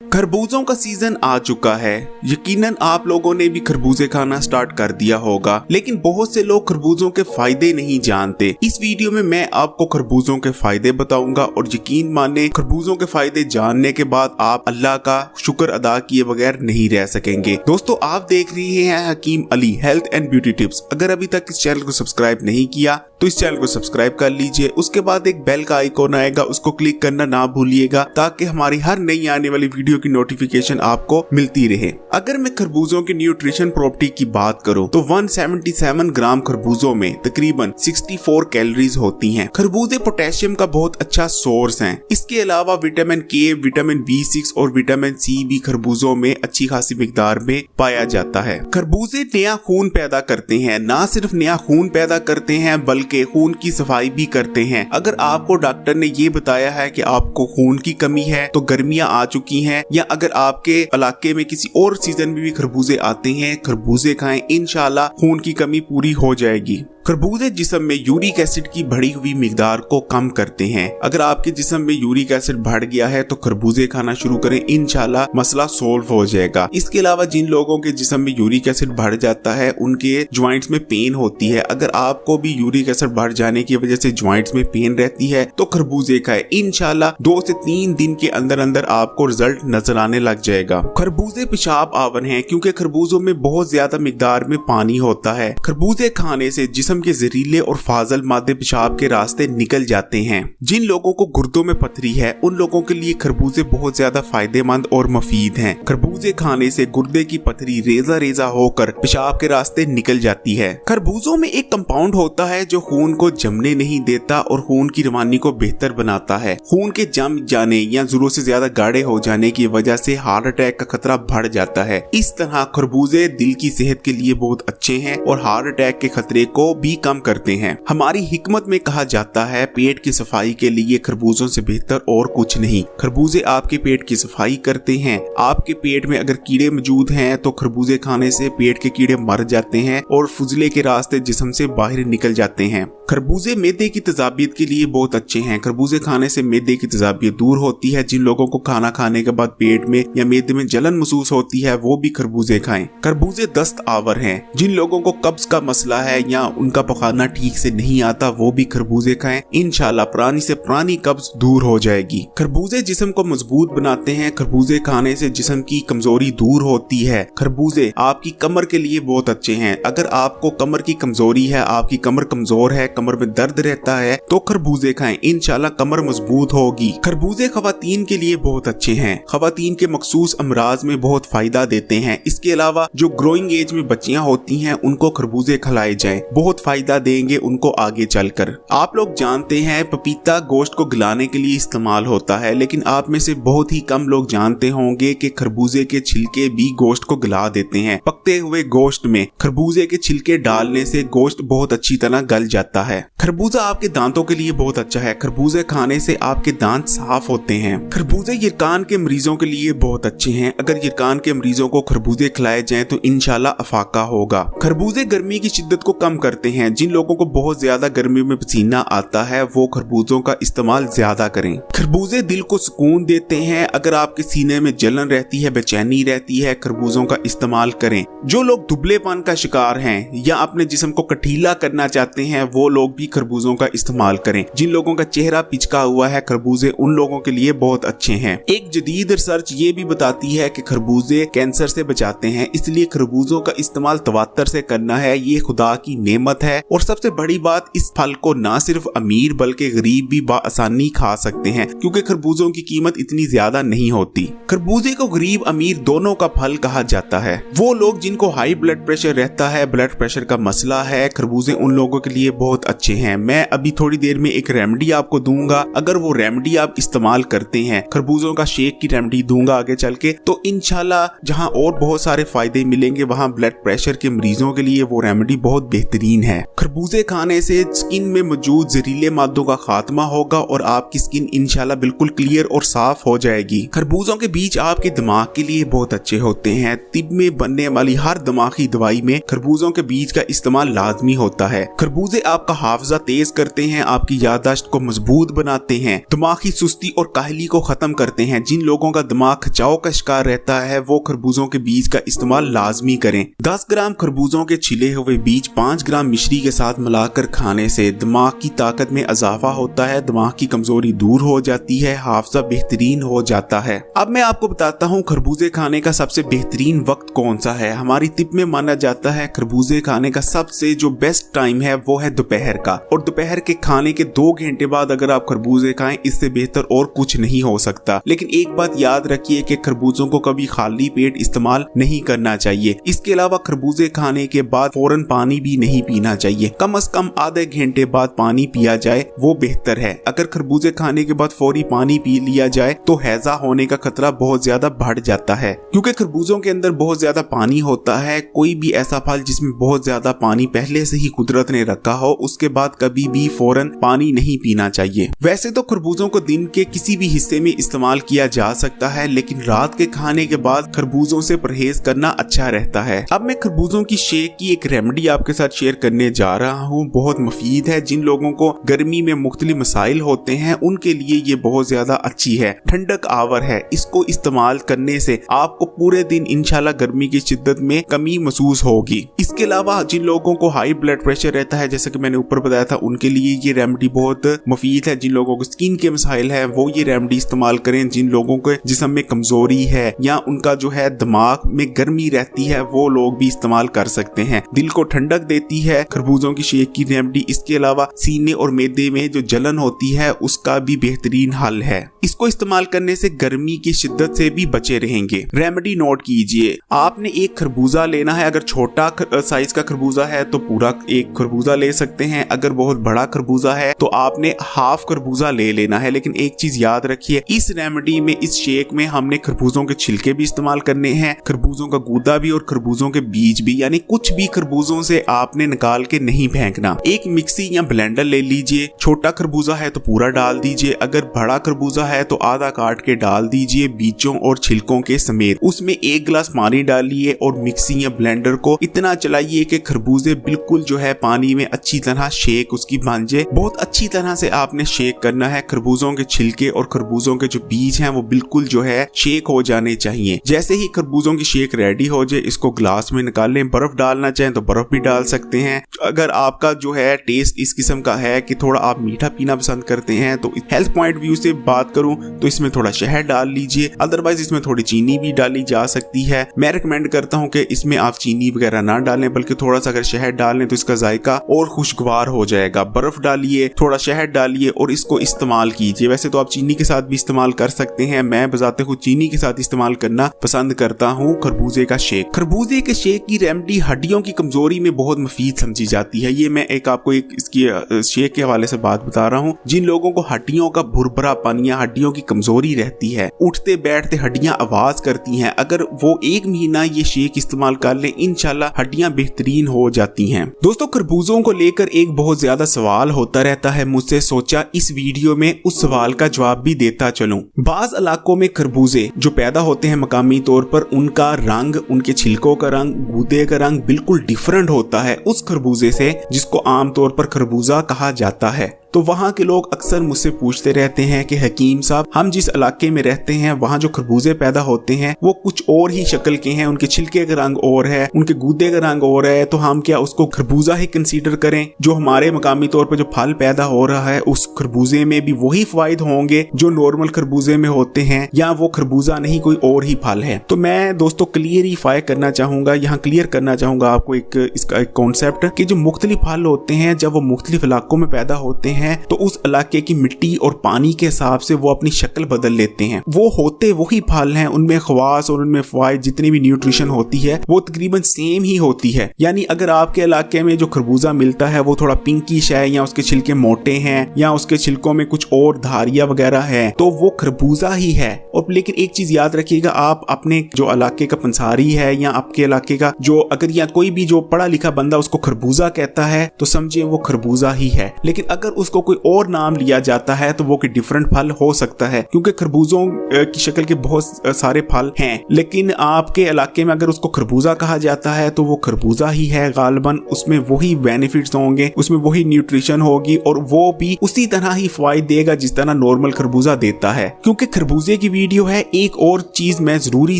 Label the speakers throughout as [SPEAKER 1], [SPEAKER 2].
[SPEAKER 1] खरबूजों का सीजन आ चुका है। यकीनन आप लोगों ने भी खरबूजे खाना स्टार्ट कर दिया होगा, लेकिन बहुत से लोग खरबूजों के फायदे नहीं जानते। इस वीडियो में मैं आपको खरबूजों के फायदे बताऊंगा और यकीन माने खरबूजों के फायदे जानने के बाद आप अल्लाह का शुक्र अदा किए बगैर नहीं रह सकेंगे। दोस्तों, आप देख रहे हैं Hakim Ali health and beauty tips. अगर अभी तक इस चैनल को सब्सक्राइब नहीं किया तो इस चैनल को सब्सक्राइब कर लीजिए। उसके बाद एक बेल का आइकॉन आएगा, उसको क्लिक करना ना भूलिएगा ताकि हमारी हर नई आने वाली वीडियो की नोटिफिकेशन आपको मिलती रहे। अगर मैं खरबूजों की न्यूट्रिशन प्रॉपर्टी की बात करूं तो 177 ग्राम खरबूजों में तकरीबन 64 कैलोरीज होती हैं। खरबूजे पोटेशियम का बहुत अच्छा सोर्स हैं। इसके अलावा विटामिन के, विटामिन B6 और विटामिन C भी खरबूजों में अच्छी खासी मिकदार में पाया जाता है। खरबूजे नया खून पैदा करते हैं। ना सिर्फ नया खून पैदा करते हैं बल्कि खून की सफाई भी करते हैं। अगर आपको डॉक्टर ने ये बताया है कि आपको खून की कमी है, तो गर्मियां आ चुकी हैं, या अगर आपके इलाके में किसी और सीजन में भी खरबूजे आते हैं, खरबूजे खाएं, इंशाल्लाह खून की कमी पूरी हो जाएगी। खरबूजे जिस्म में यूरिक एसिड की बढ़ी हुई मिकदार को कम करते हैं। अगर आपके जिस्म में यूरिक एसिड बढ़ गया है तो खरबूजे खाना शुरू करें, इंशाल्लाह मसला सोल्व हो जाएगा। इसके अलावा जिन लोगों के जिस्म में यूरिक एसिड बढ़ जाता है उनके ज्वाइंट्स में पेन होती है। अगर आपको भी यूरिक एसिड बढ़ जाने की वजह से ज्वाइंट्स में पेन रहती है तो खरबूजे खाएं, इंशाल्लाह 2 से 3 दिन के अंदर अंदर आपको रिजल्ट नजर आने लग जाएगा। खरबूजे पेशाब आवन है क्योंकि खरबूजों में बहुत ज्यादा मिकदार में पानी होता है। खरबूजे खाने से जिस्म के जहरीले और फाजल मादे पेशाब के रास्ते निकल जाते हैं। जिन लोगों को गुर्दों में पथरी है उन लोगों के लिए खरबूजे बहुत ज्यादा फायदेमंद और मुफीद हैं। खरबूजे खाने से गुर्दे की पथरी रेजा रेजा होकर पेशाब के रास्ते निकल जाती है। खरबूजों में एक कंपाउंड होता है जो खून को जमने नहीं देता और खून की रवानी को बेहतर बनाता है। खून के जम जाने या जरूरत से ज्यादा गाढ़े हो जाने की वजह से हार्ट अटैक का खतरा बढ़ जाता है। इस तरह खरबूजे दिल की सेहत के लिए बहुत अच्छे हैं और हार्ट अटैक के खतरे को भी कम करते हैं। हमारी हिकमत में कहा जाता है पेट की सफाई के लिए खरबूजों से बेहतर और कुछ नहीं। खरबूजे आपके पेट की सफाई करते हैं। आपके पेट में अगर कीड़े मौजूद हैं तो खरबूजे खाने से पेट के कीड़े मर जाते हैं और फुजले के रास्ते जिस्म से बाहर निकल जाते हैं। खरबूजे मैदे की तेजाबियत के लिए बहुत अच्छे हैं। खरबूजे खाने से मैदे की तेजाबियत दूर होती है। जिन लोगों को खाना खाने के बाद पेट में या मैदे में जलन महसूस होती है वो भी खरबूजे खाएं। खरबूजे दस्त आवर हैं। जिन लोगों को कब्ज का मसला है या उनका पखाना ठीक से नहीं आता वो भी खरबूजे खाएं, इंशाल्लाह पुरानी से पुरानी कब्ज दूर हो जाएगी। खरबूजे जिस्म को मजबूत बनाते हैं। खरबूजे खाने से जिस्म की कमजोरी दूर होती है। खरबूजे आपकी कमर के लिए बहुत अच्छे हैं। अगर आपको कमर की कमजोरी है, आपकी कमर कमजोर है, कमर में दर्द रहता है तो खरबूजे खाएं, इंशाल्लाह कमर मजबूत होगी। खरबूजे खवातीन के लिए बहुत अच्छे हैं। खवातीन के मखसूस अमराज में बहुत फायदा देते हैं। इसके अलावा जो ग्रोइंग एज में बच्चियां होती हैं उनको खरबूजे खिलाए जाएं, बहुत फायदा देंगे उनको आगे चलकर। आप लोग जानते हैं पपीता गोश्त को गलाने के लिए इस्तेमाल होता है, लेकिन आप में से बहुत ही कम लोग जानते होंगे कि खरबूजे के छिलके भी गोश्त को गला देते हैं। पकते हुए गोश्त में खरबूजे के छिलके डालने से गोश्त बहुत अच्छी तरह गल जाता है। खरबूजा आपके दांतों के लिए बहुत अच्छा है। खरबूजे खाने से आपके दांत साफ होते हैं। खरबूजे यरकान के मरीजों के लिए बहुत अच्छे हैं। अगर यरकान के मरीजों को खरबूजे खिलाए जाएं तो इंशाल्लाह अफाका होगा। खरबूजे गर्मी की शिद्दत को कम करते हैं। जिन लोगों को बहुत ज्यादा गर्मी में पसीना आता है वो खरबूजों का इस्तेमाल ज्यादा करें। खरबूजे दिल को सुकून देते हैं। अगर आपके सीने में जलन रहती है, बेचैनी रहती है, खरबूजों का इस्तेमाल करें। जो लोग दुबलेपन का शिकार हैं या अपने जिस्म को कठीला करना चाहते हैं वो लोग भी खरबूजों का इस्तेमाल करें। जिन लोगों का चेहरा पिचका हुआ है खरबूजे उन लोगों के लिए बहुत अच्छे हैं। एक जदीद रिसर्च ये भी बताती है कि खरबूजे कैंसर से बचाते हैं, इसलिए खरबूजों का इस्तेमाल तवातर से करना है। ये खुदा की नेमत है और सबसे बड़ी बात, इस फल को ना सिर्फ अमीर बल्कि गरीब भी बाआसानी खा सकते हैं क्योंकि खरबूजों की कीमत इतनी ज्यादा नहीं होती। खरबूजे को गरीब अमीर दोनों का फल कहा जाता है। वो लोग जिनको हाई ब्लड प्रेशर रहता है, ब्लड प्रेशर का मसला है, खरबूजे उन लोगों के लिए बहुत अच्छे हैं। मैं अभी थोड़ी देर में एक रेमेडी आपको दूंगा। अगर वो रेमेडी आप इस्तेमाल करते हैं, खरबूजों का शेक की रेमेडी दूंगा आगे चल के, तो इंशाल्लाह जहां और बहुत सारे फायदे मिलेंगे वहां ब्लड प्रेशर के मरीजों के लिए वो रेमेडी बहुत बेहतरीन है। खरबूजे खाने से स्किन में मौजूद जहरीले मादों का खात्मा होगा और आपकी स्किन इंशाल्लाह बिल्कुल क्लियर और साफ हो जाएगी। खरबूजों के बीज आपके दिमाग के लिए बहुत अच्छे होते हैं। तिब में बनने वाली हर दिमागी दवाई में खरबूजों के बीज का इस्तेमाल लाजमी होता है। खरबूजे आपका हाफजा तेज करते हैं, आपकी याददाश्त को मजबूत बनाते हैं, दिमागी सुस्ती और काहली को खत्म करते हैं। जिन लोगों का दिमाग खिंचाव का शिकार रहता है वो खरबूजों के बीज का इस्तेमाल लाजमी करें। 10 ग्राम खरबूजों के छिले हुए बीज 5 ग्राम मिश्री के साथ मिलाकर खाने से दिमाग की ताकत में इजाफा होता है, दिमाग की कमजोरी दूर हो जाती है, हाफजा बेहतरीन हो जाता है। अब मैं आपको बताता हूँ खरबूजे खाने का सबसे बेहतरीन वक्त कौन सा है। हमारी तिब में माना जाता है खरबूजे खाने का सबसे जो बेस्ट टाइम है वो है दोपहर का, और दोपहर के खाने के 2 घंटे बाद अगर आप खरबूजे खाएं इससे बेहतर और कुछ नहीं हो सकता। लेकिन एक बात याद रखिए कि खरबूजों को कभी खाली पेट इस्तेमाल नहीं करना चाहिए। इसके अलावा खरबूजे खाने के बाद फौरन पानी भी नहीं पीना चाहिए, कम से कम आधे घंटे बाद पानी पिया जाए वो बेहतर है। अगर खरबूजे खाने के बाद फौरी पानी पी लिया जाए तो हैजा होने का खतरा बहुत ज्यादा बढ़ जाता है, क्योंकि खरबूजों के अंदर बहुत ज्यादा पानी होता है। कोई भी ऐसा फल जिसमें बहुत ज्यादा पानी पहले से ही कुदरत ने रखा हो उसके बाद कभी भी फौरन पानी नहीं पीना चाहिए। वैसे तो खरबूजों को दिन के किसी भी हिस्से में इस्तेमाल किया जा सकता है, लेकिन रात के खाने के बाद खरबूजों से परहेज करना अच्छा रहता है। अब मैं खरबूजों की शेक की एक रेमेडी आपके साथ शेयर करने जा रहा हूँ, बहुत मुफीद है। जिन लोगों को गर्मी में मुख्तलिफ मसाइल होते हैं उनके लिए ये बहुत ज्यादा अच्छी है, ठंडक आवर है। इसको इस्तेमाल करने से आपको पूरे दिन इंशाल्लाह गर्मी की शिद्दत में कमी महसूस होगी। इसके अलावा जिन लोगों को हाई ब्लड प्रेशर रहता है, जैसे कि मैंने ऊपर बताया था, उनके लिए ये रेमेडी बहुत मुफीद है। जिन लोगों को स्किन के मसाइल है वो ये रेमेडी इस्तेमाल करें। जिन लोगों के जिस्म में कमजोरी है या उनका जो है दिमाग में गर्मी रहती है वो लोग भी इस्तेमाल कर सकते हैं। दिल को ठंडक देती है खरबूजों की शेक की रेमेडी। इसके अलावा सीने और मैदे में जो जलन होती है उसका भी बेहतरीन हल है। इसको इस्तेमाल करने से गर्मी की शिद्दत से भी बचे रहेंगे। रेमेडी नोट कीजिए, आपने एक खरबूजा लेना है। अगर छोटा साइज का खरबूजा है तो पूरा एक खरबूजा ले सकते हैं, अगर बहुत बड़ा खरबूजा है तो आपने हाफ खरबूजा ले लेना है। लेकिन एक चीज याद रखिए, इस रेमेडी में, इस शेक में हमने खरबूजों के छिलके भी इस्तेमाल करने हैं, खरबूजों का गूदा भी और खरबूजों के बीज भी, यानी कुछ भी खरबूजों से आपने निकाल के नहीं फेंकना। एक मिक्सी या ब्लेंडर ले लीजिए, छोटा खरबूजा है तो पूरा डाल दीजिए, अगर बड़ा खरबूजा है तो आधा काट के डाल दीजिए बीजों और छिलकों के समेत। उसमें 1 गिलास पानी डालिए और मिक्सी या ब्लेंडर को इतना चलाइए कि खरबूजे बिल्कुल जो है पानी में अच्छी तरह शेक उसकी बन जाए। बहुत अच्छी तरह से आपने शेक करना है। खरबूजों के छिलके और खरबूजों के जो बीज हैं वो बिल्कुल जो है शेक हो जाने चाहिए। जैसे ही खरबूजों की शेक रेडी हो जाए इसको ग्लास में निकाल लें। बर्फ डालना चाहें तो बर्फ भी डाल सकते हैं। अगर आपका जो है टेस्ट इस किस्म का है कि थोड़ा आप मीठा पीना पसंद करते हैं तो हेल्थ पॉइंट व्यू से बात करूं तो इसमें थोड़ा शहद डाल लीजिए, अदरवाइज इसमें थोड़ी चीनी भी डाली जा सकती है। मैं रिकमेंड करता हूं कि इसमें आप चीनी वगैरह ना डालें, बल्कि थोड़ा सा अगर शहद डालें तो इसका जायका और खुशगवार हो जाएगा। बर्फ डालिए, थोड़ा शहद डालिए और इसको इस्तेमाल कीजिए। वैसे तो आप चीनी के साथ भी इस्तेमाल कर सकते हैं, मैं बजाते खुद चीनी के साथ इस्तेमाल करना पसंद करता हूँ खरबूजे का शेक। खरबूजे के शेक की रेमेडी हड्डियों की कमजोरी में बहुत मुफीद समझी जाती है। ये मैं आपको इसकी शेक के हवाले से बात बता रहा हूँ। जिन लोगों को हड्डियों का भुरभुरापन या हड्डियों की कमजोरी रहती है, उठते बैठते हड्डियां आवाज करती हैं, अगर वो 1 महीना ये शेक इस्तेमाल कर लें इंशाल्लाह हड्डियां बेहतरीन हो जाती हैं। दोस्तों, खरबूजों को लेकर एक बहुत ज्यादा सवाल होता रहता है मुझसे, सोचा इस वीडियो में उस सवाल का जवाब भी देता चलूं। बाज इलाकों में खरबूजे जो पैदा होते हैं मकामी तौर पर, उनका रंग, उनके छिलकों का रंग, गूदे का रंग बिल्कुल डिफरेंट होता है उस खरबूजे से जिसको आमतौर पर खरबूजा कहा जाता है। तो वहाँ के लोग अक्सर मुझसे पूछते रहते हैं कि हकीम साहब, हम जिस इलाके में रहते हैं वहाँ जो खरबूजे पैदा होते हैं वो कुछ और ही शक्ल के हैं, उनके छिलके का रंग और है, उनके गूदे का रंग और है, तो हम क्या उसको खरबूजा ही कंसीडर करें? जो हमारे मकामी तौर पर जो फल पैदा हो रहा है उस खरबूजे में भी वही फायदे होंगे जो नॉर्मल खरबूजे में होते हैं, या वो खरबूजा नहीं कोई और ही फल है? तो मैं दोस्तों क्लियरिफाई करना चाहूंगा, यहाँ क्लियर करना चाहूंगा आपको इसका एक कॉन्सेप्ट कि जो मुख्तलिफ फल होते हैं जब वो मुख्तलिफ इलाकों में पैदा होते हैं तो उस इलाके की मिट्टी और पानी के हिसाब से वो अपनी शक्ल बदल लेते हैं। वो होते वही फल हैं, उनमें खवास और उनमें फायदे जितनी भी न्यूट्रिशन होती है वो तकरीबन सेम ही होती है। यानी अगर आपके इलाके में जो खरबूजा मिलता है वो थोड़ा पिंकिश है, या उसके छिलके मोटे हैं, या उसके छिलकों में कुछ और धारियां वगैरह है, तो वो खरबूजा ही है। और लेकिन एक चीज याद रखिएगा, आप अपने जो इलाके का पंसारी है या आपके इलाके का जो अगर या कोई भी जो पढ़ा लिखा बंदा उसको खरबूजा कहता है तो समझिए वो खरबूजा ही है। लेकिन अगर उस उसको कोई और नाम लिया जाता है तो वो कोई डिफरेंट फल हो सकता है, क्योंकि खरबूजों की शक्ल के बहुत सारे फल हैं, लेकिन आपके इलाके में अगर उसको खरबूजा कहा जाता है तो वो खरबूजा ही है गालिबन। उसमें वही बेनिफिट्स होंगे, उसमें वही न्यूट्रिशन होगी और वो भी उसी तरह ही फायदे देगा जिस तरह नॉर्मल खरबूजा देता है। क्योंकि खरबूजे की वीडियो है, एक और चीज मैं जरूरी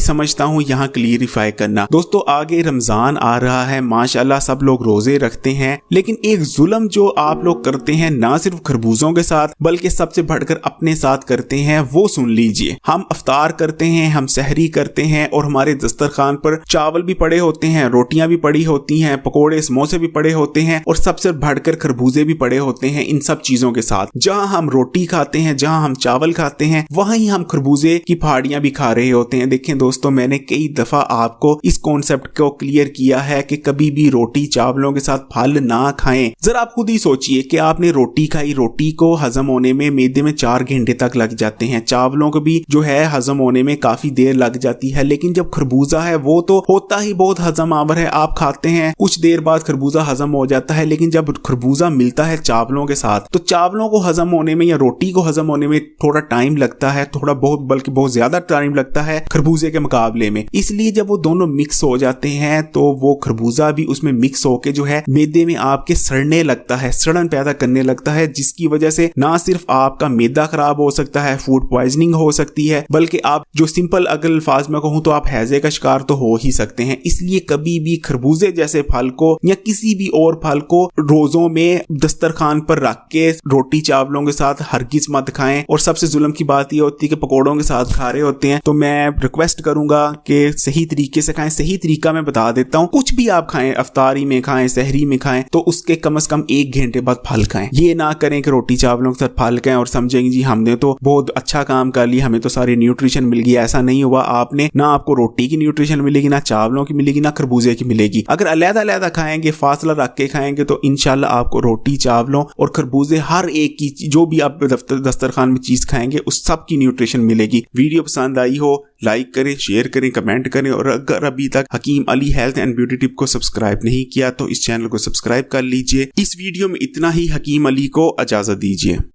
[SPEAKER 1] समझता हूँ यहाँ क्लियरिफाई करना। दोस्तों आगे रमजान आ रहा है, माशाल्लाह सब लोग रोजे रखते हैं, लेकिन एक जुल्म जो आप लोग करते हैं ना सिर्फ खरबूजों के साथ बल्कि सबसे बढ़कर अपने साथ करते हैं, वो सुन लीजिए। हम अफ्तार करते हैं, हम सहरी करते हैं और हमारे दस्तरखान पर चावल भी पड़े होते हैं, रोटियां भी पड़ी होती हैं, पकोड़े समोसे भी पड़े होते हैं और सबसे बढ़कर खरबूजे भी पड़े होते हैं। इन सब चीजों के साथ जहां हम रोटी खाते हैं, जहां हम चावल खाते हैं, वहीं हम खरबूजे की फाड़ियां भी खा रहे होते हैं। देखें दोस्तों, मैंने कई दफा आपको इस कॉन्सेप्ट को क्लियर किया है कि कभी भी रोटी चावलों के साथ फल ना खाएं। जरा आप खुद ही सोचिए कि आपने रोटी खाई, रोटी को हजम होने में मैदे में 4 घंटे तक लग जाते हैं, चावलों को भी जो है हजम होने में काफी देर लग जाती है, लेकिन जब खरबूजा है वो तो होता ही बहुत हजम आवर है। आप खाते हैं, कुछ देर बाद खरबूजा हजम हो जाता है, लेकिन जब खरबूजा मिलता है चावलों के साथ तो चावलों को हजम होने में या रोटी को हजम होने में थोड़ा टाइम लगता है, थोड़ा बहुत बल्कि बहुत ज्यादा टाइम लगता है खरबूजे के मुकाबले में। इसलिए जब वो दोनों मिक्स हो जाते हैं तो वो खरबूजा भी उसमें मिक्स होके जो है मैदे में आपके सड़ने लगता है, सड़न पैदा करने लगता है, जिसकी वजह से ना सिर्फ आपका मैदा खराब हो सकता है, फूड पॉइजनिंग हो सकती है, बल्कि आप जो सिंपल अगर अल्फाज में कहूं तो आप हैजे का शिकार तो हो ही सकते हैं। इसलिए कभी भी खरबूजे जैसे फल को या किसी भी और फल को रोजों में दस्तरखान पर रख के रोटी चावलों के साथ हरगिज मत खाएं। और सबसे जुल्म की बात यह होती है कि पकौड़ों के साथ खा रहे होते हैं, तो मैं रिक्वेस्ट करूंगा कि सही तरीके से खाएं। सही तरीका मैं बता देता हूं, कुछ भी आप खाएं, अफ्तारी में खाएं, सहरी में खाएं, तो उसके कम से कम 1 घंटे बाद फल खाएं। ये ना करें कि रोटी चावलों के साथ फल खाएं और समझेंगे जी हमने तो बहुत अच्छा काम कर लिया, हमें तो सारी न्यूट्रिशन मिल गई। ऐसा नहीं हुआ, आपने ना आपको रोटी की न्यूट्रिशन मिलेगी, ना चावलों की मिलेगी, ना खरबूजे की मिलेगी। अगर अलग-अलग खाएंगे, फासला रख के खाएंगे, तो इंशाल्लाह आपको रोटी चावलों और खरबूजे हर एक की जो भी आप दस्तरखान में चीज खाएंगे उस सब की न्यूट्रिशन मिलेगी। वीडियो पसंद आई हो लाइक करें, शेयर करें, कमेंट करें और अगर अभी तक Hakim Ali health and beauty tip को सब्सक्राइब नहीं किया तो इस चैनल को सब्सक्राइब कर लीजिए। इस वीडियो में इतना ही, हकीम अली को इजाजत दीजिए।